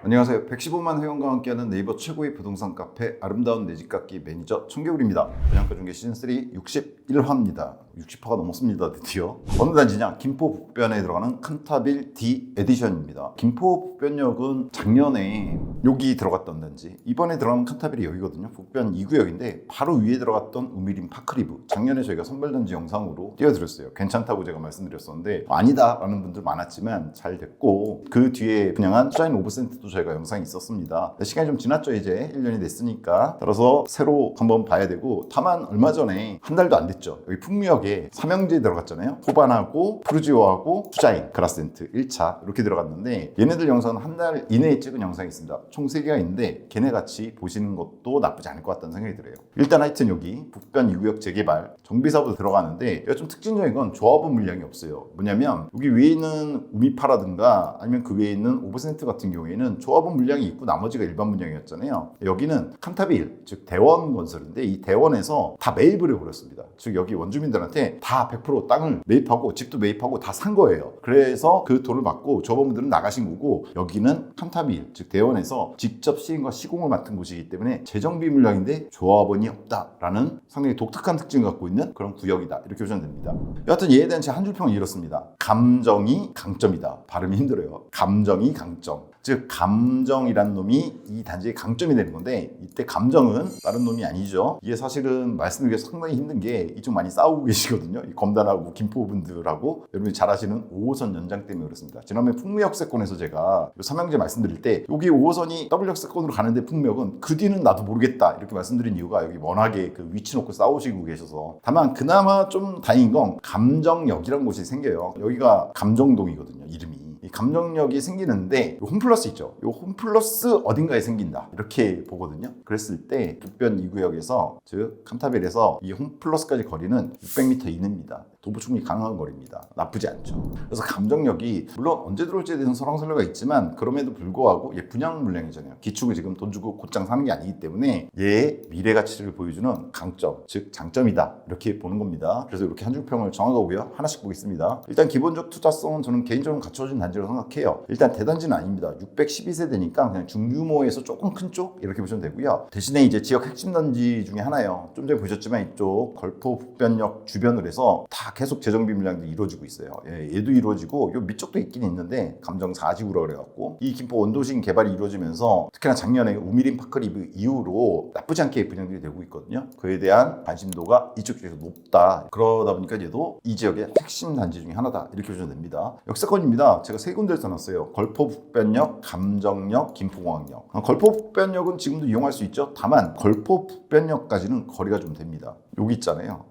안녕하세요. 115만 회원과 함께하는 네이버 최고의 부동산 카페 아름다운 내 집 갖기 매니저 청개구리입니다. 분양가 중개 시즌3 61화입니다. 60화가 넘었습니다. 드디어. 어느 단지냐? 김포 북변에 들어가는 칸타빌 D 에디션입니다. 김포 북변역은 작년에 여기 들어갔던 단지, 이번에 들어가는 칸타빌이 여기거든요. 북변 2구역인데 바로 위에 들어갔던 우미린 파크리브, 작년에 저희가 선별단지 영상으로 띄워드렸어요. 괜찮다고 제가 말씀드렸었는데 아니다 라는 분들 많았지만 잘 됐고, 그 뒤에 분양한 투자인 5%도 저희가 영상이 있었습니다. 시간이 좀 지났죠. 이제 1년이 됐으니까. 따라서 새로 한번 봐야 되고, 다만 얼마 전에 한 달도 안 됐죠. 여기 풍무역에 삼형제 들어갔잖아요. 호반하고 푸르지오하고 투자인 그라센트 1차 이렇게 들어갔는데, 얘네들 영상은 한 달 이내에 찍은 영상이 있습니다. 총 3개가 있는데 걔네 같이 보시는 것도 나쁘지 않을 것 같다는 생각이 들어요. 일단 하여튼 여기 북변 2구역 재개발 정비사업으로 들어가는데, 여기가 좀 특징적인 건 조합원 물량이 없어요. 뭐냐면 여기 위에 있는 우미파라든가 아니면 그 위에 있는 5% 같은 경우에는 조합원 물량이 있고 나머지가 일반 물량이었잖아요. 여기는 칸타빌, 즉 대원건설인데 이 대원에서 다 매입을 해버렸습니다. 즉 여기 원주민들한테 다 100% 땅을 매입하고 집도 매입하고 다 산 거예요. 그래서 그 돈을 받고 조합원분들은 나가신 거고, 여기는 칸타빌, 즉 대원에서 직접 시행과 시공을 맡은 곳이기 때문에 재정비 물량인데 조합원이 없다라는 상당히 독특한 특징을 갖고 있는 그런 구역이다, 이렇게 보시면 됩니다. 여하튼 얘에 대한 제 한 줄평은 이렇습니다. 감정이 강점이다. 발음이 힘들어요. 감정이 강점. 즉 감정이란 놈이 이 단지의 강점이 되는 건데, 이때 감정은 다른 놈이 아니죠. 이게 사실은 말씀드리기 상당히 힘든 게 이쪽 많이 싸우고 계시거든요. 이 검단하고 김포분들하고 여러분이 잘 아시는 5호선 연장 때문에 그렇습니다. 지난번에 풍무역세권에서 제가 삼형제 말씀드릴 때 여기 5호선이 W역세권으로 가는데 풍무역은 그 뒤는 나도 모르겠다 이렇게 말씀드린 이유가, 여기 워낙에 그 위치 놓고 싸우시고 계셔서. 다만 그나마 좀 다행인 건 감정역이라는 곳이 생겨요. 여기가 감정동이거든요, 이름이. 이 감정역이 생기는데 홈플러스 있죠. 이 홈플러스 어딘가에 생긴다 이렇게 보거든요. 그랬을 때 북변 2구역에서 즉 칸타빌에서 이 홈플러스까지 거리는 600m 이내입니다. 도보 충분히 가능한 거리입니다. 나쁘지 않죠. 그래서 감정역이 물론 언제 들어올지에 대해서는 설왕설래가 있지만, 그럼에도 불구하고 얘 분양 물량이잖아요. 기축을 지금 돈 주고 곧장 사는 게 아니기 때문에 얘의 미래 가치를 보여주는 강점, 즉 장점이다, 이렇게 보는 겁니다. 그래서 이렇게 한 줄평을 정하고요. 하나씩 보겠습니다. 일단 기본적 투자성은 저는 개인적으로 갖춰진 단지로 생각해요. 일단 대단지는 아닙니다. 612세대니까 그냥 중규모에서 조금 큰 쪽 이렇게 보시면 되고요. 대신에 이제 지역 핵심 단지 중에 하나예요. 좀 전에 보셨지만 이쪽 걸포 북변역 주변을 해서 다 계속 재정비 물량들이 이루어지고 있어요. 얘도 이루어지고 요 밑쪽도 있긴 있는데 감정 4지구라 그래갖고, 이 김포 원도심 개발이 이루어지면서 특히나 작년에 우미린 파크리브 이후로 나쁘지 않게 분양들이 되고 있거든요. 그에 대한 관심도가 이쪽 쪽에서 높다. 그러다 보니까 얘도 이 지역의 핵심 단지 중에 하나다, 이렇게 보시면 됩니다. 역세권입니다. 제가 3군데를 써놨어요. 걸포 북변역, 감정역, 김포공항역. 걸포 북변역은 지금도 이용할 수 있죠. 다만 걸포 북변역까지는 거리가 좀 됩니다. 여기 있잖아요.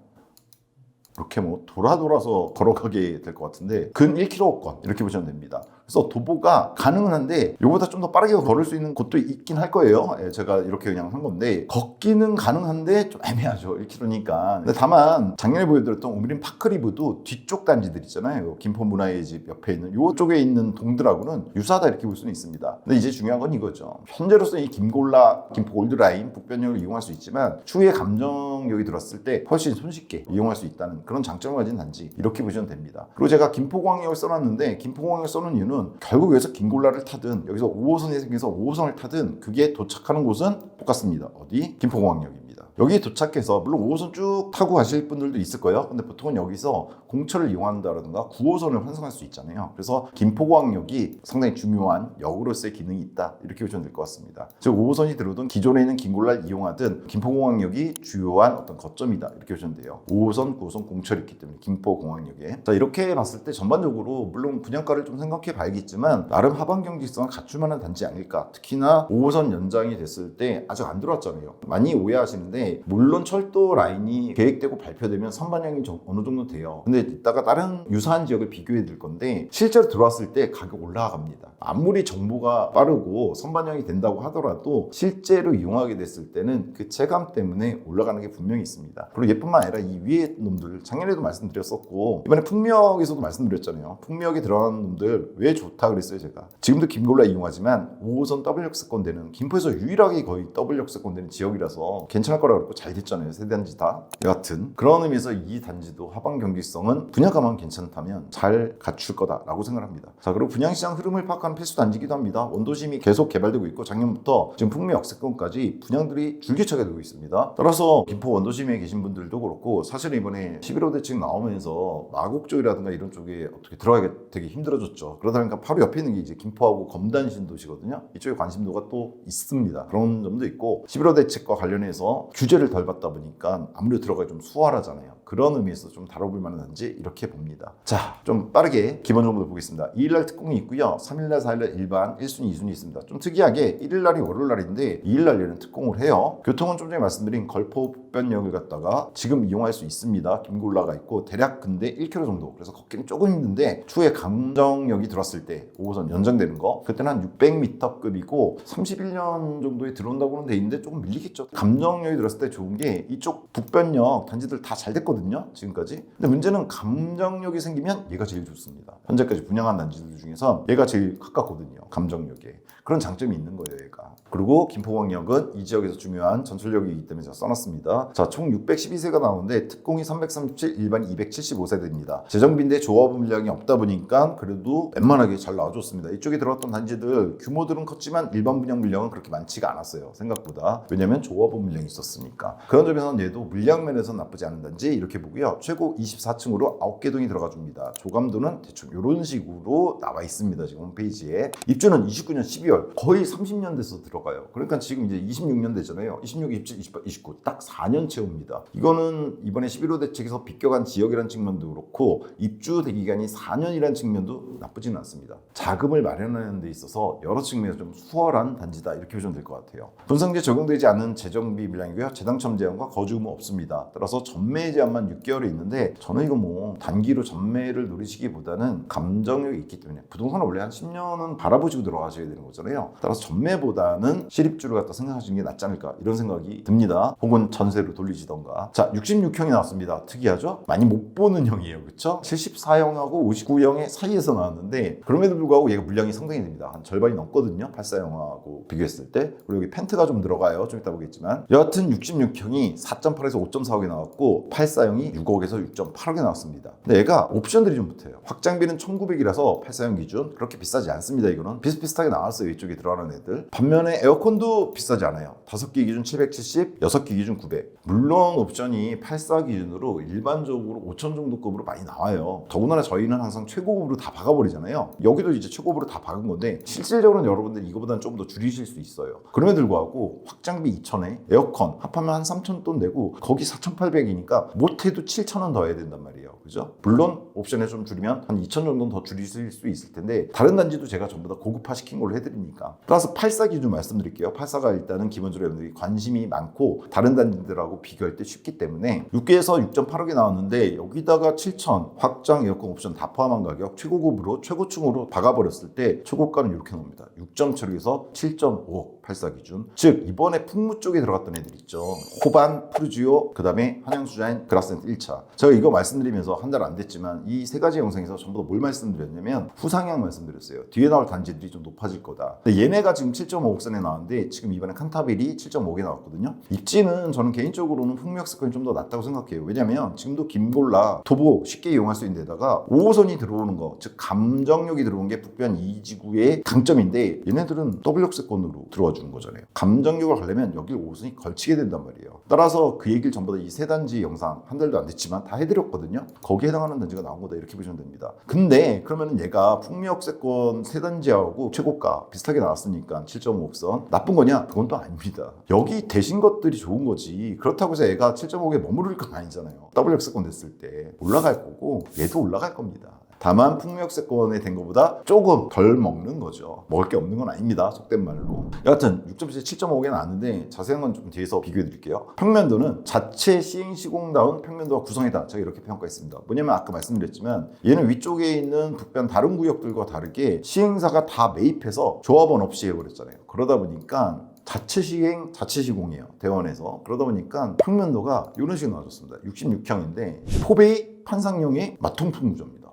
이렇게 뭐 돌아서 걸어가게 될 것 같은데 근 1km권 이렇게 보시면 됩니다. 그래서 도보가 가능은 한데 이거보다 좀 더 빠르게 걸을 수 있는 곳도 있긴 할 거예요. 제가 이렇게 그냥 한 건데 걷기는 가능한데 좀 애매하죠. 1km니까. 근데 다만 작년에 보여드렸던 우미린 파크리브도 뒤쪽 단지들 있잖아요. 김포문화의 집 옆에 있는 이쪽에 있는 동들하고는 유사하다, 이렇게 볼 수는 있습니다. 근데 이제 중요한 건 이거죠. 현재로서 이 김골라, 김포 올드라인, 북변역을 이용할 수 있지만 추후에 감정역이 들었을 때 훨씬 손쉽게 이용할 수 있다는 그런 장점을 가진 단지, 이렇게 보시면 됩니다. 그리고 제가 김포공항역을 써놨는데, 김포공항역을 써놓은 이유는 결국 여기서 김골라를 타든 여기서 5호선에 생겨서 5호선을 타든 그게 도착하는 곳은 똑같습니다. 어디? 김포공항역입니다. 여기 도착해서 물론 5호선 쭉 타고 가실 분들도 있을 거예요. 근데 보통은 여기서 공철을 이용한다라든가 9호선을 환승할 수 있잖아요. 그래서 김포공항역이 상당히 중요한 역으로서의 기능이 있다, 이렇게 보시면 될 것 같습니다. 즉 5호선이 들어오든 기존에 있는 김골라를 이용하든 김포공항역이 주요한 어떤 거점이다, 이렇게 보시면 돼요. 5호선, 9호선 공철이 있기 때문에 김포공항역에. 자, 이렇게 봤을 때 전반적으로 물론 분양가를 좀 생각해 봐야겠지만 나름 하반 경직성을 갖출 만한 단지 아닐까. 특히나 5호선 연장이 됐을 때 아직 안 들어왔잖아요. 많이 오해하시는데, 물론 철도 라인이 계획되고 발표되면 선반영이 어느 정도 돼요. 근데 이따가 다른 유사한 지역을 비교해 드릴 건데, 실제로 들어왔을 때 가격 올라갑니다. 아무리 정보가 빠르고 선반영이 된다고 하더라도 실제로 이용하게 됐을 때는 그 체감 때문에 올라가는 게 분명히 있습니다. 그리고 얘뿐만 아니라 이 위에 놈들 작년에도 말씀드렸었고 이번에 풍미역에서도 말씀드렸잖아요. 풍미역에 들어간 놈들 왜 좋다 그랬어요. 제가 지금도 김골라 이용하지만 5호선 W역세권 되는, 김포에서 유일하게 거의 W역세권 되는 지역이라서 괜찮을 거라고 그랬고 잘 됐잖아요. 세 단지 다. 여하튼 그런 의미에서 이 단지도 하방 경기성은 분양가만 괜찮다면 잘 갖출 거다라고 생각합니다. 자, 그리고 분양시장 흐름을 파악하는 필수 단지이기도 합니다. 원도심이 계속 개발되고 있고 작년부터 지금 풍미 역세권까지 분양들이 줄기차게 되고 있습니다. 따라서 김포 원도심에 계신 분들도 그렇고 사실 이번에 11호 대책 나오면서 마곡 쪽이라든가 이런 쪽에 어떻게 들어가기가 되게 힘들어졌죠. 그러다 보니까 바로 옆에 있는 게 이제 김포하고 검단 신도시거든요. 이쪽에 관심도가 또 있습니다. 그런 점도 있고 11호 대책과 관련해서 규제를 덜 받다 보니까 아무래도 들어가기 좀 수월하잖아요. 그런 의미에서 좀 다뤄볼 만한 단지 이렇게 봅니다. 자, 좀 빠르게 기본 정보를 보겠습니다. 2일날 특공이 있고요. 3일날, 4일날 일반 1순위, 2순위 있습니다. 좀 특이하게 1일날이 월요일날인데 2일날 얘는 특공을 해요. 교통은 좀 전에 말씀드린 걸포 북변역을 갔다가 지금 이용할 수 있습니다. 김구 올라가 있고 대략 근데 1km 정도. 그래서 걷기는 조금 힘든데 추후에 감정역이 들어왔을 때 5호선 연장되는 거 그때는 한 600m급이고 31년 정도에 들어온다고는 돼 있는데 조금 밀리겠죠. 감정역이 들어왔을 때 좋은 게 이쪽 북변역 단지들 다 잘 됐거든요. 지금까지. 근데 문제는 감정역이 생기면 얘가 제일 좋습니다. 현재까지 분양한 단지들 중에서 얘가 제일 가깝거든요. 감정역에. 그런 장점이 있는 거예요, 얘가. 그리고 김포광역은 이 지역에서 중요한 전철역이기 때문에 제가 써놨습니다. 자, 총 612세가 나오는데 특공이 337, 일반이 275세대입니다. 재정비인데 조합 물량이 없다 보니까 그래도 웬만하게 잘 나와줬습니다. 이쪽에 들어왔던 단지들 규모들은 컸지만 일반 분양 물량은 그렇게 많지가 않았어요. 생각보다. 왜냐면 조합 물량이 있었으니까. 그런 점에서는 얘도 물량 면에서 나쁘지 않은 단지 이렇게 보고요. 최고 24층으로 9개 동이 들어가 줍니다. 조감도는 대충 이런 식으로 나와 있습니다. 지금 홈페이지에. 입주는 29년 12월. 거의 30년 돼서 들어가요. 그러니까 지금 이제 26년 되잖아요. 26, 27, 28, 29 딱 4년 채웁니다. 이거는 이번에 11호 대책에서 비껴간 지역이라는 측면도 그렇고 입주 대기간이 4년이라는 측면도 나쁘지는 않습니다. 자금을 마련하는 데 있어서 여러 측면에서 좀 수월한 단지다 이렇게 보시면 될 것 같아요. 분상제 적용되지 않은 재정비 물량이고요. 재당첨 제한과 거주 의무 없습니다. 따라서 전매 제한만 6개월이 있는데 저는 이거 뭐 단기로 전매를 노리시기보다는 감정력이 있기 때문에 부동산을 원래 한 10년은 바라보시고 들어가셔야 되는 거잖아요. 따라서 전매보다는 실입주를 갖다 생각하시는 게 낫지 않을까 이런 생각이 듭니다. 혹은 전세로 돌리시던가. 자, 66형이 나왔습니다. 특이하죠? 많이 못 보는 형이에요. 그렇죠? 74형하고 59형의 사이에서 나왔는데 그럼에도 불구하고 얘가 물량이 상당히 됩니다. 한 절반이 넘거든요. 84형하고 비교했을 때. 그리고 여기 펜트가 좀 들어가요. 좀 이따 보겠지만. 여하튼 66형이 4.8에서 5.4억에 나왔고 84형이 6억에서 6.8억에 나왔습니다. 근데 얘가 옵션들이 좀 붙어요. 확장비는 1900이라서 84형 기준 그렇게 비싸지 않습니다. 이거는 비슷비슷하게 나왔어요. 이쪽에 들어가는 애들. 반면에 에어컨도 비싸지 않아요. 5기 기준 770, 6기 기준 900. 물론 옵션이 84 기준으로 일반적으로 5천 정도 급으로 많이 나와요. 더군다나 저희는 항상 최고급으로 다 박아버리잖아요. 여기도 이제 최고급으로 다 박은 건데 실질적으로는 여러분들 이거보다는 좀 더 줄이실 수 있어요. 그럼에도 불구하고 확장비 2천에 에어컨 합하면 한 3천 돈 내고 거기 4,800이니까 못해도 7,000원 더 해야 된단 말이에요. 그죠? 물론 옵션에 좀 줄이면 한 2천 정도는 더 줄이실 수 있을 텐데 다른 단지도 제가 전부 다 고급화 시킨 걸로 해드리니까. 따라서 84 기준 말씀드릴게요. 84가 일단은 기본적으로 여러분들이 관심이 많고 다른 단지들하고 비교할 때 쉽기 때문에 6개에서 6.8억이 나왔는데 여기다가 7천 확장 에어컨 옵션 다 포함한 가격 최고급으로 최고층으로 박아버렸을 때 최고가는 이렇게 나옵니다. 6.7억에서 7.5억 84 기준. 즉 이번에 풍무 쪽에 들어갔던 애들 있죠. 호반, 푸르지오, 그 다음에 한양수자인 그라센트 1차. 제가 이거 말씀드리면서 한 달 안 됐지만 이 세 가지 영상에서 전부 다 뭘 말씀드렸냐면 후상향 말씀드렸어요. 뒤에 나올 단지들이 좀 높아질 거다. 근데 얘네가 지금 7.5억 선에 나왔는데 지금 이번에 칸타빌이 7.5억에 나왔거든요. 입지는 저는 개인적으로는 풍미역세권이 좀 더 낫다고 생각해요. 왜냐면 지금도 김골라, 도보 쉽게 이용할 수 있는 데다가 5호선이 들어오는 거, 즉 감정역이 들어온 게 북변 2지구의 강점인데 얘네들은 W역세권으로 들어와 주는 거잖아요. 감정역을 가려면 여기 5호선이 걸치게 된단 말이에요. 따라서 그 얘기를 전부 다 이 세 단지 영상 한 달도 안 됐지만 다 해드렸거든요. 거기에 해당하는 단지가 나온 거다 이렇게 보시면 됩니다. 근데 그러면은 얘가 풍미역세권 세 단지하고 최고가 비슷하게 나왔으니까 7.5억 선 나쁜 거냐? 그건 또 아닙니다. 여기 대신 것들이 좋은 거지. 그렇다고 해서 얘가 7.5억에 머무를 건 아니잖아요. W역세권 됐을 때 올라갈 거고 얘도 올라갈 겁니다. 다만 풍미역세권에 된 것보다 조금 덜 먹는 거죠. 먹을 게 없는 건 아닙니다. 속된 말로. 여하튼 6.7, 7.5개 나왔는데 자세한 건 좀 뒤에서 비교해 드릴게요. 평면도는 자체 시행시공다운 평면도와 구성이다. 제가 이렇게 평가했습니다. 뭐냐면 아까 말씀드렸지만 얘는 위쪽에 있는 북변 다른 구역들과 다르게 시행사가 다 매입해서 조합원 없이 해버렸잖아요. 그러다 보니까 자체 시행, 자체 시공이에요. 대원에서. 그러다 보니까 평면도가 이런 식으로 나와줬습니다. 66형인데 포베이 판상형의 마통풍 구조입니다.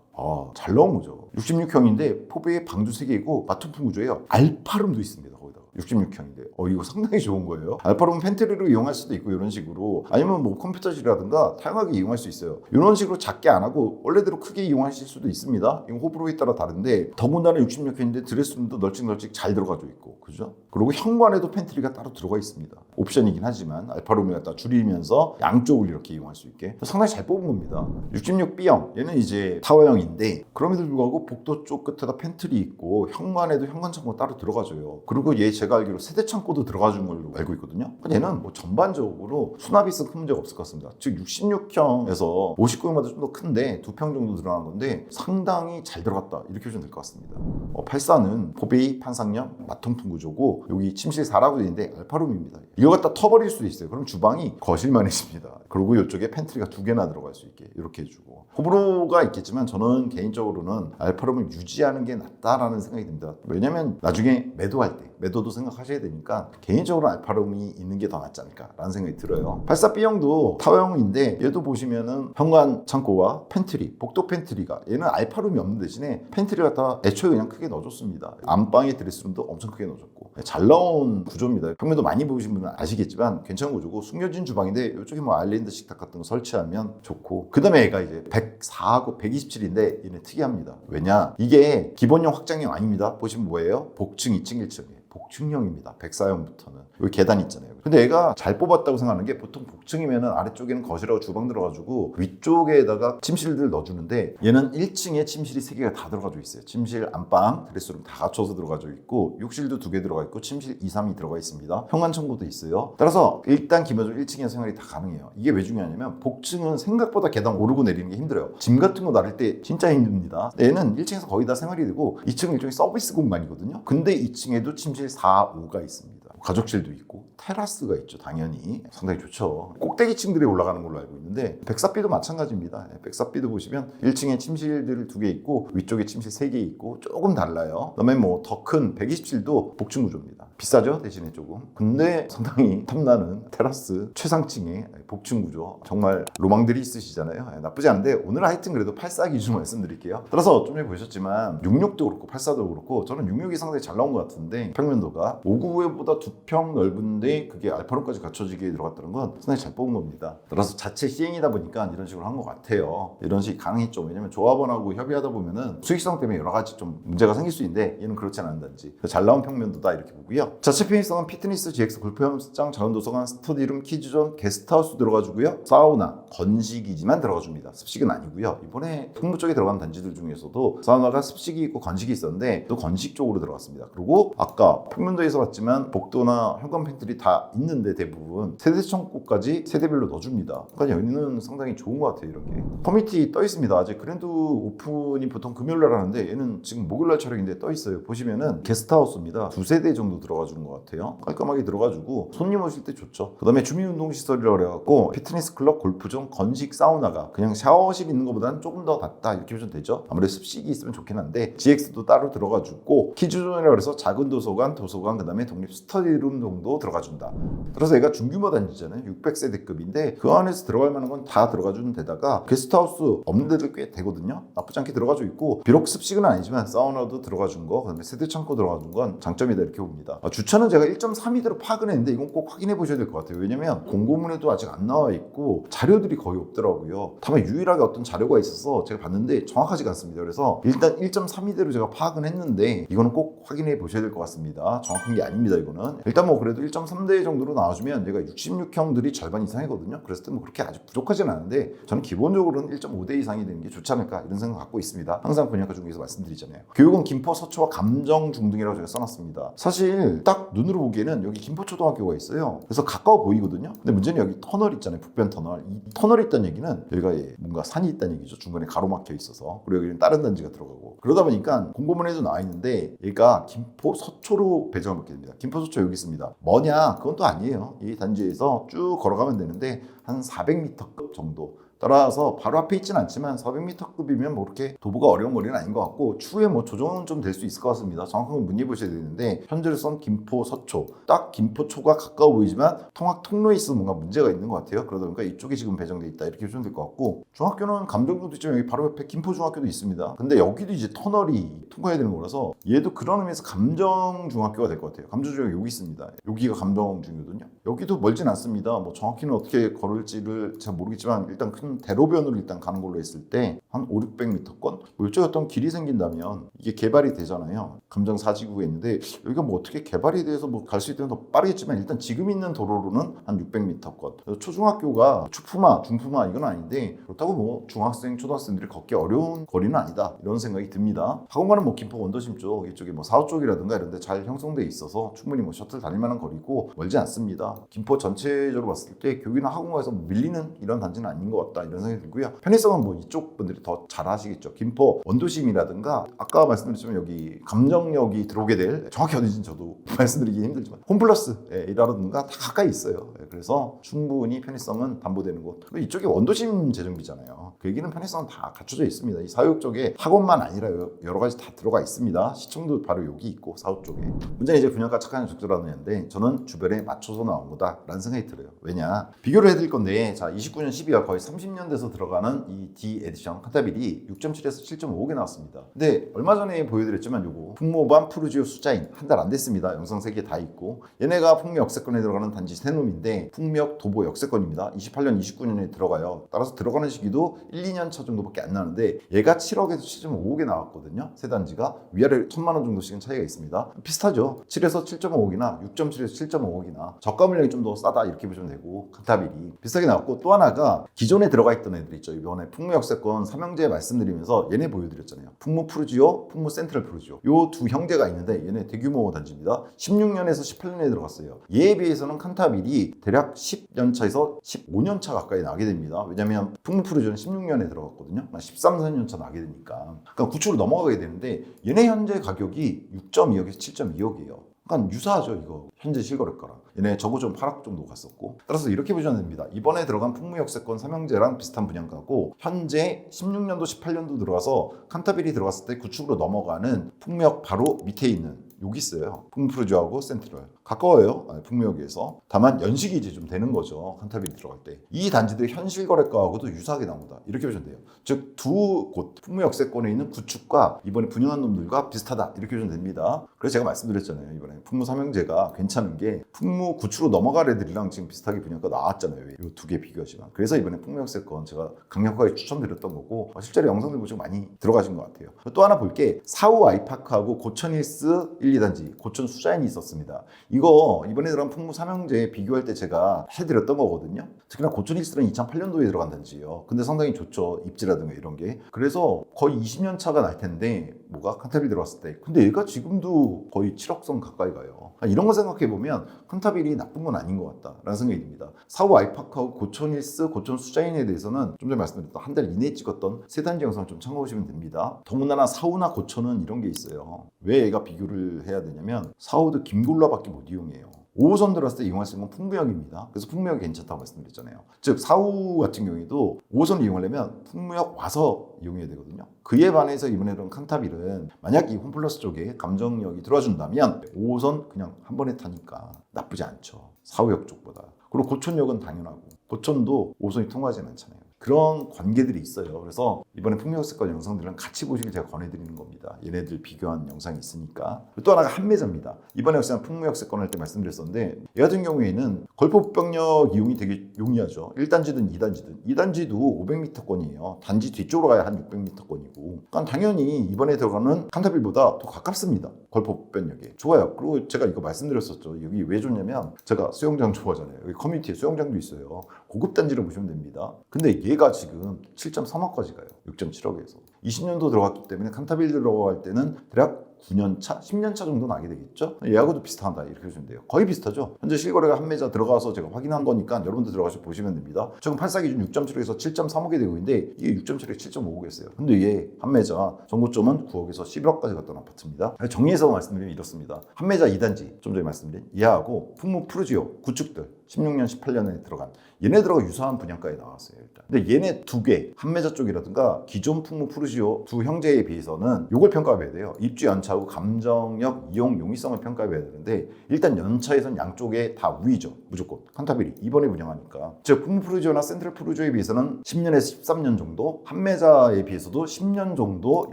잘 나온 거죠. 66형인데 포베이 방주 3개이고 마통풍 구조예요. 알파룸도 있습니다. 거기다가. 66형인데 이거 상당히 좋은 거예요. 알파룸 팬트리로 이용할 수도 있고 이런 식으로, 아니면 뭐 컴퓨터실이라든가 다양하게 이용할 수 있어요. 이런 식으로 작게 안 하고 원래대로 크게 이용하실 수도 있습니다. 이거 호불호에 따라 다른데, 더군다나 66형인데 드레스룸도 널찍널찍 잘 들어가져 있고, 그죠? 그리고 현관에도 팬트리가 따로 들어가 있습니다. 옵션이긴 하지만 알파룸을 갖다 줄이면서 양쪽을 이렇게 이용할 수 있게 상당히 잘 뽑은 겁니다. 66B형, 얘는 이제 타워형인데 그럼에도 불구하고 복도 쪽 끝에다 팬트리 있고 현관에도 현관 창고 따로 들어가줘요. 그리고 얘 제가 알기로 세대 창고도 들어가준 걸로 알고 있거든요. 얘는 뭐 전반적으로 수납이서 큰 문제가 없을 것 같습니다. 즉 66형에서 59형마다 좀 더 큰데 2평 정도 들어간 건데 상당히 잘 들어갔다, 이렇게 보시면 될 것 같습니다. 84는 포베이 판상형 마통풍 구조고, 여기 침실 4라고 되어 있는데 알파룸입니다. 이거 갖다 터버릴 수도 있어요. 그럼 주방이 거실만 있습니다. 그리고 이쪽에 팬트리가 2개나 들어갈 수 있게 이렇게 해주고, 호불호가 있겠지만 저는 개인적으로는 알파룸을 유지하는 게 낫다라는 생각이 듭니다. 왜냐면 나중에 매도할 때 매도도 생각하셔야 되니까 개인적으로 알파룸이 있는 게 더 낫지 않을까라는 생각이 들어요. 84B형도 타워형인데 얘도 보시면은 현관 창고와 팬트리, 복도 팬트리가, 얘는 알파룸이 없는 대신에 팬트리가 다 애초에 그냥 크게 넣어줬습니다. 안방에 드레스룸도 엄청 크게 넣어줬고 잘 나온 구조입니다. 평면도 많이 보신 분은 아시겠지만 괜찮은 구조고, 숨겨진 주방인데 이쪽에 뭐 아일랜드 식탁 같은 거 설치하면 좋고, 그 다음에 얘가 이제 104하고 127인데 얘는 특이합니다. 왜냐, 이게 기본형 확장형 아닙니다. 보시면 뭐예요? 복층 2층 1층이에요. 복층형입니다. 104형부터는 여기 계단 있잖아요. 근데 얘가 잘 뽑았다고 생각하는 게, 보통 복층이면은 아래쪽에는 거실하고 주방 들어가지고 위쪽에다가 침실들 넣어주는데, 얘는 1층에 침실이 3개가 다 들어가져 있어요. 침실, 안방, 드레스룸 다 갖춰서 들어가져 있고, 욕실도 2개 들어가 있고, 침실 2, 3이 들어가 있습니다. 현관 창고도 있어요. 따라서 일단 기본적으로 1층에 생활이 다 가능해요. 이게 왜 중요하냐면, 복층은 생각보다 계단 오르고 내리는 게 힘들어요. 짐 같은 거 나를 때 진짜 힘듭니다. 얘는 1층에서 거의 다 생활이 되고, 2층은 일종의 서비스 공간이거든요. 근데 2층에도 침실 4, 5가 있습니다. 가족실도 있고 테라스가 있죠. 당연히 상당히 좋죠. 꼭대기층들이 올라가는 걸로 알고 있는데, 104B도 마찬가지입니다. 104B도 보시면 1층에 침실들 2개 있고 위쪽에 침실 3개 있고 조금 달라요. 그다음에 뭐 더 큰 127도 복층 구조입니다. 비싸죠, 대신에 조금. 근데 상당히 탐나는 테라스 최상층의 복층 구조, 정말 로망들이 있으시잖아요. 나쁘지 않은데, 오늘 하여튼 그래도 84 기준으로 말씀드릴게요. 따라서 좀 전에 보셨지만 66도 그렇고 84도 그렇고, 저는 66이 상당히 잘 나온 것 같은데, 평면도가 59보다 2평 넓은데 그게 알파룸까지 갖춰지게 들어갔다는 건 상당히 잘 뽑은 겁니다. 따라서 자체 시행이다 보니까 이런 식으로 한 것 같아요. 이런 식이 가능했죠. 왜냐면 조합원하고 협의하다 보면은 수익성 때문에 여러 가지 좀 문제가 생길 수 있는데, 얘는 그렇지 않은지 잘 나온 평면도다, 이렇게 보고요. 자체 편의성은 피트니스, GX, 골프연습장, 작은도서관, 스터디룸, 키즈존, 게스트하우스 들어가주고요. 사우나, 건식이지만 들어가줍니다. 습식은 아니고요. 이번에 북부 쪽에 들어간 단지들 중에서도 사우나가 습식이 있고 건식이 있었는데 또 건식 쪽으로 들어갔습니다. 그리고 아까 평면도에서 봤지만 복도나 현관 팬트리 다 있는데 대부분 세대 청구까지 세대별로 넣어줍니다. 그러니까 여기는 상당히 좋은 것 같아요. 이런 게 커뮤니티 떠 있습니다. 아직 그랜드 오픈이 보통 금요일날 하는데 얘는 지금 목요일날 촬영인데 떠 있어요. 보시면은 게스트하우스입니다. 2세대 정도 들어가 주는 것 같아요. 깔끔하게 들어가지고 손님 오실 때 좋죠. 그 다음에 주민운동시설이라고 그래갖고 피트니스 클럽, 골프존, 건식, 사우나가 그냥 샤워실 있는 것보다는 조금 더 낫다, 이렇게 보시면 되죠. 아무래도 습식이 있으면 좋긴 한데 GX도 따로 들어가주고, 키즈존이라고 해서 작은 도서관, 그 다음에 독립 스터디룸 정도 들어가준다. 그래서 얘가 중규모 단지잖아요. 600세대급인데 그 안에서 들어갈 만한 건 다 들어가주는 데다가 게스트하우스 없는 데도 꽤 되거든요. 나쁘지 않게 들어가져 있고, 비록 습식은 아니지만 사우나도 들어가준 거, 그다음에 세대 창고 들어가준 건 장점이다, 이렇게 봅니다. 주차는 제가 1.3미터로 파악은 했는데 이건 꼭 확인해 보셔야 될 것 같아요. 왜냐면 공고문에도 아직 안 나와 있고 자료들이 거의 없더라고요. 다만 유일하게 어떤 자료가 있어서 제가 봤는데 정확하지가 않습니다. 그래서 일단 1.3미터로 제가 파악은 했는데 이거는 꼭 확인해 보셔야 될 것 같습니다. 정확한 게 아닙니다. 이거는 일단 뭐 그래도 1.3대 정도로 나와주면 얘가 66형들이 절반 이상이거든요. 그랬을 때 뭐 그렇게 아주 부족하진 않은데, 저는 기본적으로는 1.5대 이상이 되는 게 좋지 않을까, 이런 생각 갖고 있습니다. 항상 분야가 중에서 말씀드리잖아요. 교육은 김포, 서초와 감정 중등이라고 제가 써놨습니다. 사실 딱 눈으로 보기에는 여기 김포초등학교가 있어요. 그래서 가까워 보이거든요. 근데 문제는 여기 터널 있잖아요. 북변 터널. 이 터널이 있다는 얘기는 여기가 뭔가 산이 있다는 얘기죠. 중간에 가로막혀 있어서. 그리고 여기는 다른 단지가 들어가고. 그러다 보니까 공고문에도 나와 있는데 얘가 김포 서초로 배정을 받게 됩니다. 김포 서초 여기 있습니다. 뭐냐? 그건 또 아니에요. 이 단지에서 쭉 걸어가면 되는데 한 400m급 정도 따라서 바로 앞에 있진 않지만 400m급이면 뭐 그렇게 도보가 어려운 거리는 아닌 것 같고 추후에 뭐 조정은 좀 될 수 있을 것 같습니다. 정확한 건 문의 보셔야 되는데 현재로선 김포 서초 딱 김포초가 가까워 보이지만 통학 통로에 있어 뭔가 문제가 있는 것 같아요. 그러다 보니까 이쪽에 지금 배정돼 있다 이렇게 보시면 될 것 같고 중학교는 감정동도 있지만 여기 바로 옆에 김포중학교도 있습니다. 근데 여기도 이제 터널이 통과해야 되는 거라서 얘도 그런 의미에서 감정중학교가 될 것 같아요. 감정중학교 여기 있습니다. 여기가 감정중이거든요. 여기도 멀진 않습니다. 뭐 정확히는 어떻게 걸을지를 잘 모르겠지만 일단 큰 대로변으로 일단 가는 걸로 했을 때 한 500~600m권 뭐 이쪽에 어떤 길이 생긴다면 이게 개발이 되잖아요. 감정 4지구에 있는데 여기가 뭐 어떻게 개발이 돼서 뭐 갈 수 있다면 더 빠르겠지만 일단 지금 있는 도로로는 한 600m권. 초중학교가 초품화, 중품화 이건 아닌데 그렇다고 뭐 중학생, 초등학생들이 걷기 어려운 거리는 아니다 이런 생각이 듭니다. 학원가는 뭐 김포 원도심 쪽 이쪽에 뭐 사호 쪽이라든가 이런 데 잘 형성돼 있어서 충분히 뭐 셔틀 다닐 만한 거리고 멀지 않습니다. 김포 전체적으로 봤을 때 교육이나 학원가에서 밀리는 이런 단지는 아닌 것 같다 이런 생각이 들고요. 편의성은 뭐 이쪽 분들이 더 잘 아시겠죠. 김포 원도심이라든가 아까 말씀드렸지만 여기 감정역이 들어오게 될 정확히 어딘지는 저도 말씀드리기 힘들지만 홈플러스이라든가 다 가까이 있어요. 그래서 충분히 편의성은 담보되는 곳. 이쪽이 원도심 재정비잖아요. 그 얘기는 편의성은 다 갖춰져 있습니다. 이 사육 쪽에 학원만 아니라 여러 가지 다 들어가 있습니다. 시청도 바로 여기 있고 사후 쪽에. 문제는 이제 분양가 착한 적절한 애인데 저는 주변에 맞춰서 나온 거다라는 생각이 들어요. 왜냐? 비교를 해드릴 건데 자 29년 12월 거의 30년 돼서 들어가는 이 D 에디션 칸타빌이 6.7에서 7.5개 나왔습니다. 근데 얼마 전에 보여드렸지만 요거 풍모반 푸르지오 수자인 한 달 안 됐습니다. 영상 3개 다 있고 얘네가 풍미 역세권에 들어가는 단지 세 놈인데 풍미역 도보 역세권입니다. 28년 29년에 들어가요. 따라서 들어가는 시기도 1, 2년 차 정도밖에 안 나는데 얘가 7억에서 7.5억에 나왔거든요. 세 단지가 위아래 1,000만 원 정도씩은 차이가 있습니다. 비슷하죠. 7에서 7.5억이나 6.7에서 7.5억이나 저가 물량이 좀 더 싸다 이렇게 보시면 되고 칸타빌이 비슷하게 나왔고 또 하나가 기존에 들어가 있던 애들 있죠. 이번에 풍무 역세권 삼형제 말씀드리면서 얘네 보여드렸잖아요. 풍무 푸르지오, 풍무 센트럴 푸르지오 요 두 형제가 있는데 얘네 대규모 단지입니다. 16년에서 18년에 들어갔어요. 얘에 비해서는 칸타빌이 대략 10년 차에서 15년 차 가까이 나게 됩니다. 왜냐면 풍무 푸르지오는 16년에 들어갔거든요. 13, 14년 차 나게 되니까. 그러니까 구축으로 넘어가게 되는데 얘네 현재 가격이 6.2억에서 7.2억이에요. 그러니까 유사하죠 이거 현재 실거래가랑. 얘네 저거 좀 8억 정도 갔었고. 따라서 이렇게 보시면 됩니다. 이번에 들어간 풍무역세권 삼형제랑 비슷한 분양가고 현재 16년도 18년도 들어가서 칸타빌이 들어갔을 때 구축으로 넘어가는 풍무역 바로 밑에 있는 여기 있어요. 풍무푸르지오하고 센트럴 가까워요. 풍무역에서. 다만 연식이 이제 좀 되는 거죠. 칸타빌이 들어갈 때. 이 단지들 현실 거래가하고도 유사하게 나온다. 이렇게 보시면 돼요. 즉 두 곳 풍무역세권에 있는 구축과 이번에 분양한 놈들과 비슷하다. 이렇게 보시면 됩니다. 그래서 제가 말씀드렸잖아요. 이번에 풍무 삼형제가 괜찮은 게 풍무 구축으로 넘어갈 애들이랑 지금 비슷하게 분양가 나왔잖아요. 이 두 개 비교하시면. 그래서 이번에 풍무역세권 제가 강력하게 추천드렸던 거고 실제로 영상들 보시면 많이 들어가신 것 같아요. 또 하나 볼 게 사후 아이파크하고 고천힐스 1, 2단지 고천 수자인이 있었습니다. 이거 이번에 들어간 풍무 삼형제 비교할 때 제가 해드렸던 거거든요. 특히나 고천 힐스는 2008년도에 들어간 단지예요. 근데 상당히 좋죠. 입지라든가 이런 게. 그래서 거의 20년 차가 날 텐데 뭐가 칸타빌 들어왔을 때. 근데 얘가 지금도 거의 7억 선 가까이 가요. 이런 거 생각해 보면 칸타빌이 나쁜 건 아닌 것 같다라는 생각이 듭니다. 사후 아이파크하고 고천 힐스, 고천 수자인에 대해서는 좀 전에 말씀드렸던 한 달 이내에 찍었던 세 단지 영상을 좀 참고하시면 됩니다. 더군다나 사후나 고천은 이런 게 있어요. 왜 얘가 비교를 해야 되냐면 사후도 김굴라밖에 못 이용해요. 5호선 들어왔을 때 이용할 수 있는 건 풍무역입니다. 그래서 풍무역이 괜찮다고 말씀드렸잖아요. 즉 사후 같은 경우에도 5호선을 이용하려면 풍무역 와서 이용해야 되거든요. 그에 반해서 이번에 들어온 칸타빌은 만약 이 홈플러스 쪽에 감정역이 들어와준다면 5호선 그냥 한 번에 타니까 나쁘지 않죠. 사후역 쪽보다. 그리고 고천역은 당연하고 고천도 5호선이 통과하지는 않잖아요. 그런 관계들이 있어요. 그래서 이번에 풍력세권 영상들은 같이 보시길 제가 권해드리는 겁니다. 얘네들 비교한 영상이 있으니까. 또 하나가 한매자입니다. 이번에 역시 풍력세권 할 때 말씀드렸었는데 얘 같은 경우에는 걸포병력 이용이 되게 용이하죠. 1단지든 2단지든 2단지도 500m권이에요. 단지 뒤쪽으로 가야 한 600m권이고 그러니까 당연히 이번에 들어가는 칸타빌보다 더 가깝습니다. 걸포병력에. 좋아요. 그리고 제가 이거 말씀드렸었죠. 여기 왜 좋냐면 제가 수영장 좋아하잖아요. 여기 커뮤니티에 수영장도 있어요. 고급 단지를 보시면 됩니다. 근데 얘가 지금 7.3억까지 가요. 6.7억에서. 20년도 들어갔기 때문에 칸타빌 들어갈 때는 대략 9년 차, 10년 차 정도 나게 되겠죠. 얘하고도 비슷하다 이렇게 보시면 돼요. 거의 비슷하죠. 현재 실거래가 한매자 들어가서 제가 확인한 거니까 여러분들 들어가서 보시면 됩니다. 지금 84 기준 6.7억에서 7.3억이 되고 있는데 이게 6.7억에 7.5억이었어요. 근데 얘 한매자 정고점은 9억에서 11억까지 갔던 아파트입니다. 정리해서 말씀드리면 이렇습니다. 한매자 2단지 좀 전에 말씀드린 얘하고 풍무 푸르지오 구축들 16년, 18년에 들어간 얘네들하고 유사한 분양가에 나왔어요. 일단. 근데 얘네 두 개, 한매자 쪽이라든가 기존 풍무 푸르지오 두 형제에 비해서는 이걸 평가해야 돼요. 입주 연차하고 감정력, 이용 용이성을 평가해야 되는데 일단 연차에선 양쪽에 다 우위죠. 무조건. 칸타빌이 이번에 분양하니까. 즉 풍무 푸르지오나 센트럴 푸르지오에 비해서는 10년에서 13년 정도, 한매자에 비해서도 10년 정도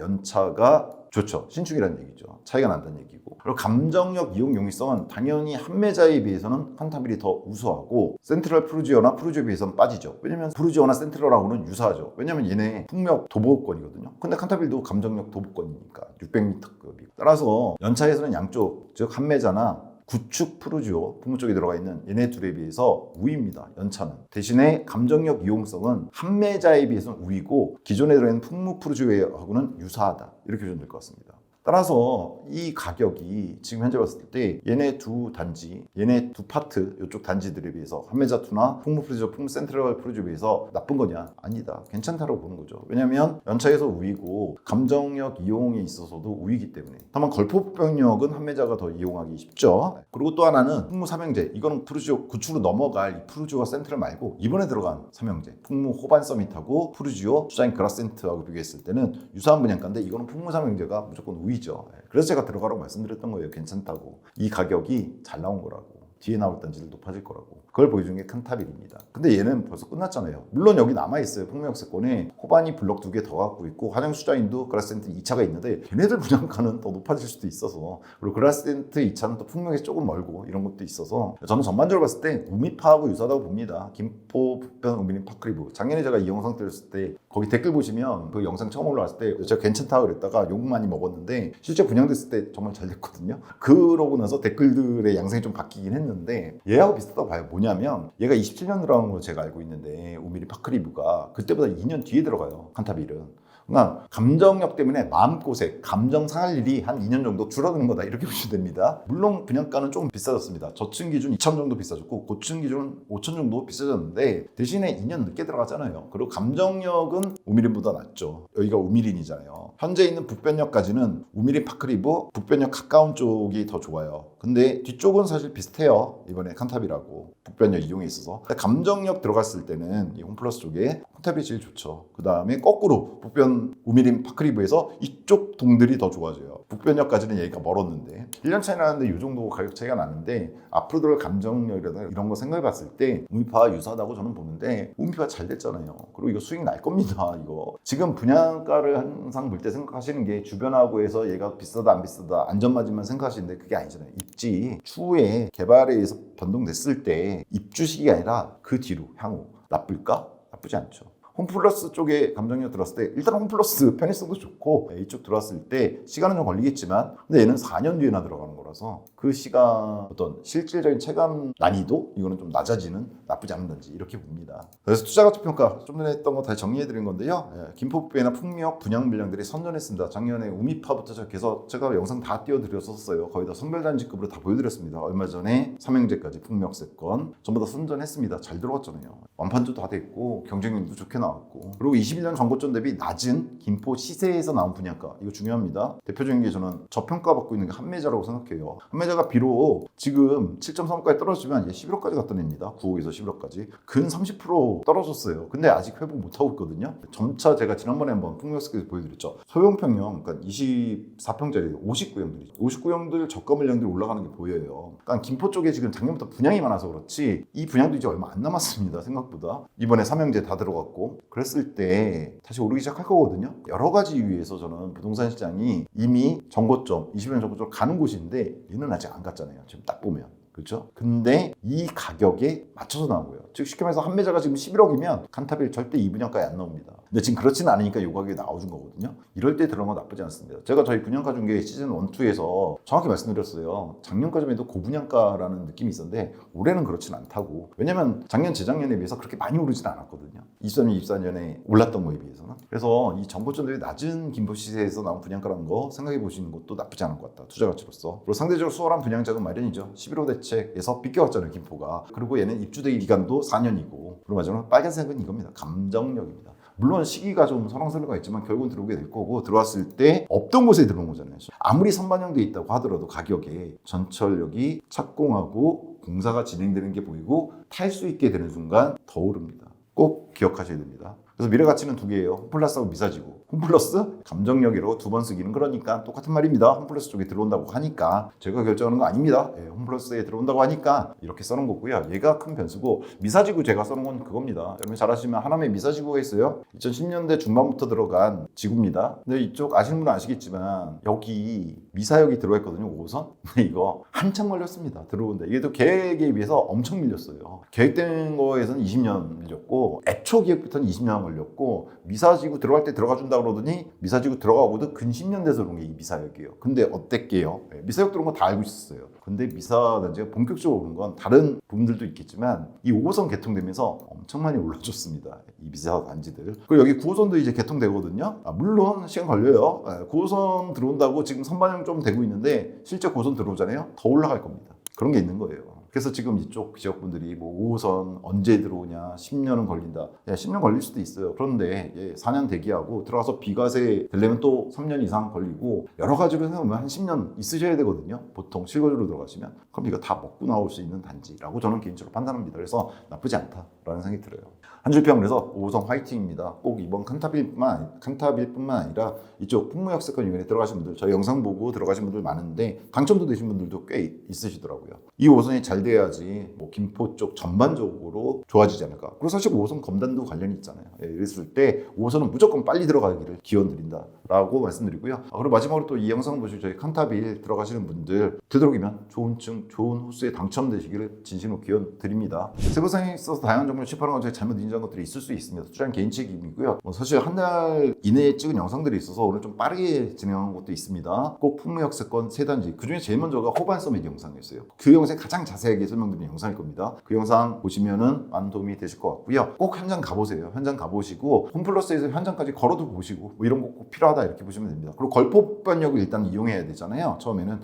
연차가 좋죠. 신축이라는 얘기죠. 차이가 난다는 얘기고. 그리고 감정력, 이용 용이성은 당연히 한매자에 비해서는 칸타빌이 더 우수하고 센트럴 푸르지오나 푸르지오에 비해서는 빠지죠. 왜냐면 푸르지오나 센트럴하고는 유사하죠. 왜냐면 얘네 풍력 도보권이거든요. 근데 칸타빌도 감정력 도보권이니까 600m급이고. 따라서 연차에서는 양쪽, 즉 한매자나 구축 푸르지오 풍무 쪽에 들어가 있는 얘네 둘에 비해서 우위입니다. 연차는. 대신에 감정력 이용성은 한매자에 비해서는 우위고 기존에 들어있는 풍무 푸르지오하고는 유사하다. 이렇게 보시면 될 것 같습니다. 따라서 이 가격이 지금 현재 봤을 때 얘네 두 단지, 얘네 두 파트, 이쪽 단지들에 비해서 한매자2나 풍무 푸르지오, 풍무 센트럴 푸르지오에 비해서 나쁜 거냐? 아니다. 괜찮다고 보는 거죠. 왜냐하면 연차에서 우위고 감정력 이용에 있어서도 우위이기 때문에. 다만 걸포병력은 한매자가 더 이용하기 쉽죠. 그리고 또 하나는 풍무 삼형제. 이거는 푸르지오 구축으로 넘어갈 이 푸르지오와 센트럴 말고 이번에 들어간 삼형제. 풍무 호반 서밋하고 푸르지오 슈자인 그라센트하고 비교했을 때는 유사한 분양가인데 이거는 풍무 삼형제가 무조건 우위 죠. 그래서 제가 들어가라고 말씀드렸던 거예요. 괜찮다고. 이 가격이 잘 나온 거라고. 뒤에 나올 단지들 높아질 거라고. 그걸 보여준 게 칸타빌입니다. 근데 얘는 벌써 끝났잖아요. 물론 여기 남아있어요. 풍무역세권에 호반이 블럭 2개 더 갖고 있고 한양수자인도 그라센트 2차가 있는데 걔네들 분양가는 더 높아질 수도 있어서 그리고 그라센트 2차는 또 풍무역에서 조금 멀고 이런 것도 있어서 저는 전반적으로 봤을 때 우미파하고 유사하다고 봅니다. 김포 북변 우미림 파크리브 작년에 제가 이 영상 들었을 때 거기 댓글 보시면 그 영상 처음 올라왔을 때 제가 괜찮다고 그랬다가 욕 많이 먹었는데 실제 분양됐을 때 정말 잘 됐거든요. 그러고 나서 댓글들의 양상이 좀 바뀌긴 했는데 얘하고 비슷하다고 봐요. 뭐냐면 얘가 27년 들어간 걸로 제가 알고 있는데 우미리 파크리브가 그때보다 2년 뒤에 들어가요. 칸타빌은. 그러니까 감정력 때문에 마음고생, 감정 상할 일이 한 2년 정도 줄어드는 거다 이렇게 보시면 됩니다. 물론 분양가는 조금 비싸졌습니다. 저층 기준 2천 정도 비싸졌고 고층 기준 5천 정도 비싸졌는데 대신에 2년 늦게 들어가잖아요. 그리고 감정력은 우미린보다 낫죠. 여기가 우미린이잖아요. 현재 있는 북변역까지는 우미린 파크리브 북변역 가까운 쪽이 더 좋아요. 근데 뒤쪽은 사실 비슷해요. 이번에 칸타빌하고 북변역 이용에 있어서. 감정력 들어갔을 때는 이 홈플러스 쪽에 칸타빌이 제일 좋죠. 그 다음에 거꾸로 북변 우미린 파크리브에서 이쪽 동들이 더 좋아져요. 북변역까지는 얘기가 멀었는데 1년 차이 나는데 이 정도 가격 차이가 나는데 앞으로 들어갈 감정력이라든가 이런 거 생각해 봤을 때 우미파가 유사하다고 저는 보는데 우미파가 잘 됐잖아요. 그리고 이거 수익 날 겁니다. 이거 지금 분양가를 항상 볼 때 생각하시는 게 주변하고 해서 얘가 비싸다 안 비싸다 안전마진만 생각하시는데 그게 아니잖아요. 입지 추후에 개발에 의해서 변동됐을 때 입주 시기가 아니라 그 뒤로 향후 나쁠까? 나쁘지 않죠. 홈플러스 쪽에 감정력 들어왔을 때 일단 홈플러스 편의성도 좋고 이쪽 들어왔을 때 시간은 좀 걸리겠지만 근데 얘는 4년 뒤에나 들어가는 거라서 그 시간 어떤 실질적인 체감 난이도 이거는 좀 낮아지는 나쁘지 않은 단지 이렇게 봅니다. 그래서 투자가치평가 좀 전에 했던 거 다시 정리해드린 건데요. 김포북배나 풍미역 분양 물량들이 선전했습니다. 작년에 우미파부터 시작해서 제가 영상 다 띄워드렸었어요. 거의 다 선별단지급으로 다 보여드렸습니다. 얼마 전에 삼형제까지 풍미역세권 전부 다 선전했습니다. 잘 들어갔잖아요. 완판도 다 됐고 경쟁력도 좋게 나왔고 그리고 21년 정고점 대비 낮은 김포 시세에서 나온 분양가 이거 중요합니다. 대표적인 게 저는 저평가받고 있는 게 한매자라고 생각해요. 한매자가 비록 지금 7.3억까지 떨어지면 11억까지 갔던 애입니다. 9억에서 11억까지 근 30% 떨어졌어요. 근데 아직 회복 못하고 있거든요. 점차 제가 지난번에 한번 풍력스에서 보여드렸죠. 소형평형 그러니까 24평짜리 59형들이 59형들 저가 물량들이 올라가는 게 보여요. 그러니까 김포 쪽에 지금 작년부터 분양이 많아서 그렇지 이 분양도 이제 얼마 안 남았습니다. 생각보다 이번에 삼형제 다 들어갔고 그랬을 때 다시 오르기 시작할 거거든요. 여러 가지 이유에서 저는 부동산 시장이 이미 정고점 20년 정고점 가는 곳인데 얘는 아직 안 갔잖아요. 지금 딱 보면. 그렇죠? 근데 이 가격에 맞춰서 나온 거예요. 즉 쉽게 말해서 한매자가 지금 11억이면 칸타빌 절대 이 분양가에 안 나옵니다. 근데 지금 그렇지는 않으니까 이 가격에 나와준 거거든요. 이럴 때 들어간 건 나쁘지 않습니다. 제가 저희 분양가 중계 시즌 1, 2에서 정확히 말씀드렸어요. 작년까지만 해도 고분양가라는 느낌이 있었는데 올해는 그렇지는 않다고. 왜냐면 작년, 재작년에 비해서 그렇게 많이 오르진 않았거든요. 23년, 24년에 올랐던 거에 비해서는. 그래서 이 정보점 대비 낮은 김포 시세에서 나온 분양가라는 거 생각해 보시는 것도 나쁘지 않은 것 같다. 투자 가치로서. 그리고 상대적으로 수월한 분양자금 마련이죠. 11호 대책에서 빗겨왔잖아요, 김포가. 그리고 얘는 입주대기 기간도 4년이고. 그리고 마지막으로 빨간색은 이겁니다. 감정력입니다. 물론 시기가 좀 설왕설래가 있지만 결국은 들어오게 될 거고 들어왔을 때 없던 곳에 들어온 거잖아요. 아무리 선반영돼 있다고 하더라도 가격에 전철역이 착공하고 공사가 진행되는 게 보이고 탈 수 있게 되는 순간 더 오릅니다. 꼭 기억하셔야 됩니다. 그래서 미래 가치는 두 개예요. 홈플러스하고 미사지구. 홈플러스 감정력으로 두 번 쓰기는 그러니까 똑같은 말입니다. 홈플러스 쪽에 들어온다고 하니까 제가 결정하는 거 아닙니다. 홈플러스에 들어온다고 하니까 이렇게 써놓은 거고요. 얘가 큰 변수고 미사지구 제가 써놓은 건 그겁니다. 여러분 잘 아시면 하남에 미사지구가 있어요. 2010년대 중반부터 들어간 지구입니다. 근데 이쪽 아시는 분은 아시겠지만 여기 미사역이 들어가 있거든요. 5호선. 근데 이거 한참 걸렸습니다. 들어오는데 이게 또 계획에 비해서 엄청 밀렸어요. 계획된 거에서는 20년 밀렸고 애초 기획부터는 20년 걸렸고 미사지구 들어갈 때 들어가 준다 그러더니 미사지구 들어가고도 근 10년 돼서 그런 게 이 미사역이에요. 근데 어땠게요? 미사역 들어온 거 다 알고 있었어요. 근데 미사단지가 본격적으로 오는 건 다른 부분들도 있겠지만 이 5호선 개통되면서 엄청 많이 올라줬습니다. 이 미사단지들. 그리고 여기 9호선도 이제 개통되거든요. 물론 시간 걸려요. 9호선 들어온다고 지금 선반영 좀 되고 있는데 실제 9호선 들어오잖아요. 더 올라갈 겁니다. 그런 게 있는 거예요. 그래서 지금 이쪽 지역분들이 뭐 5호선 언제 들어오냐 10년은 걸린다. 10년 걸릴 수도 있어요. 그런데 4년 대기하고 들어가서 비과세 되려면 또 3년 이상 걸리고 여러 가지로 생각하면 한 10년 있으셔야 되거든요. 보통 실거주로 들어가시면. 그럼 이거 다 먹고 나올 수 있는 단지라고 저는 개인적으로 판단합니다. 그래서 나쁘지 않다라는 생각이 들어요. 한 줄평 그래서 5호선 화이팅입니다. 꼭 이번 칸타빌뿐만 아니라 이쪽 풍무역세권 유인에 들어가신 분들 저희 영상 보고 들어가신 분들 많은데 당첨도 되신 분들도 꽤 있으시더라고요. 이 5호선이 잘 돼야지 뭐 김포 쪽 전반적으로 좋아지지 않을까. 그리고 사실 5호선 검단도 관련이 있잖아요. 이랬을 때 5호선은 무조건 빨리 들어가기를 기원드린다라고 말씀드리고요. 그리고 마지막으로 또 이 영상 보시고 저희 칸타빌 들어가시는 분들 되도록이면 좋은 층, 좋은 호수에 당첨되시기를 진심으로 기원드립니다. 세부상에 있어서 다양한 정보를 취합하는 건 제가 잘못 인정한 것들이 있을 수 있습니다. 투자는 개인 책임이고요. 사실 한 달 이내에 찍은 영상들이 있어서 오늘 좀 빠르게 진행한 것도 있습니다. 꼭 풍무역세권 세 단지 그중에 제일 먼저가 호반 서밋 영상이었어요. 그 영상에 가장 자세하게 설명드린 영상일 겁니다. 그 영상 보시면은 많은 도움이 되실 것 같고요. 꼭 현장 가보세요. 현장 가보시고 홈플러스에서 현장까지 걸어도 보시고 뭐 이런 거 꼭 필요하다 이렇게 보시면 됩니다. 그리고 걸포북변역을 일단 이용해야 되잖아요. 처음에는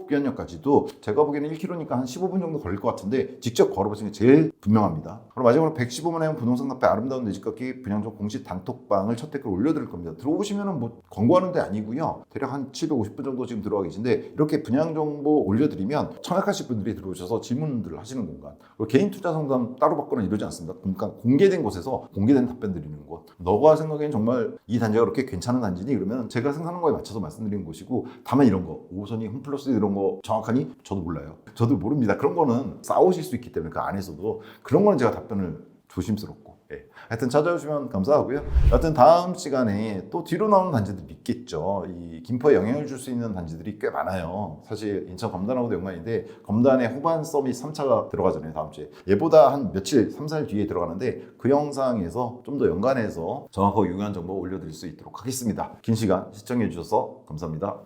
걸포북변역까지도 제가 보기에는 1km니까 한 15분 정도 걸릴 것 같은데 직접 걸어보시는 게 제일 분명합니다. 그리고 마지막으로 115만 원 부동산 카페 아름다운 내 집 갖기 분양점 공식 단톡방을 첫 댓글 올려드릴 겁니다. 들어오시면은 뭐 광고하는 데 아니고요. 대략 한 750분 정도 지금 들어와 계신데 이렇게 분양 정보 올려드리면 청약하실 분들이 들어오셔서 질문들을 하시는 공간 그리고 개인 투자 상담 따로 받거나 이러지 않습니다. 그러니까 공개된 곳에서 공개된 답변 드리는 곳. 너가 생각엔 정말 이 단지가 그렇게 괜찮은 단지니? 그러면 제가 생각하는 거에 맞춰서 말씀드리는 곳이고 다만 이런 거 5호선이 홈플러스 이런 거 정확하니? 저도 몰라요. 저도 모릅니다. 그런 거는 싸우실 수 있기 때문에 그 안에서도 그런 거는 제가 답변을 조심스럽고 하여튼 찾아주시면 감사하고요. 하여튼 다음 시간에 또 뒤로 나오는 단지들이 있겠죠. 이 김포에 영향을 줄 수 있는 단지들이 꽤 많아요. 사실 인천 검단하고도 연관인데 검단에 호반 서밋 3차가 들어가잖아요. 다음 주에. 얘보다 한 며칠 3, 4일 뒤에 들어가는데 그 영상에서 좀 더 연관해서 정확하고 유용한 정보 올려드릴 수 있도록 하겠습니다. 긴 시간 시청해 주셔서 감사합니다.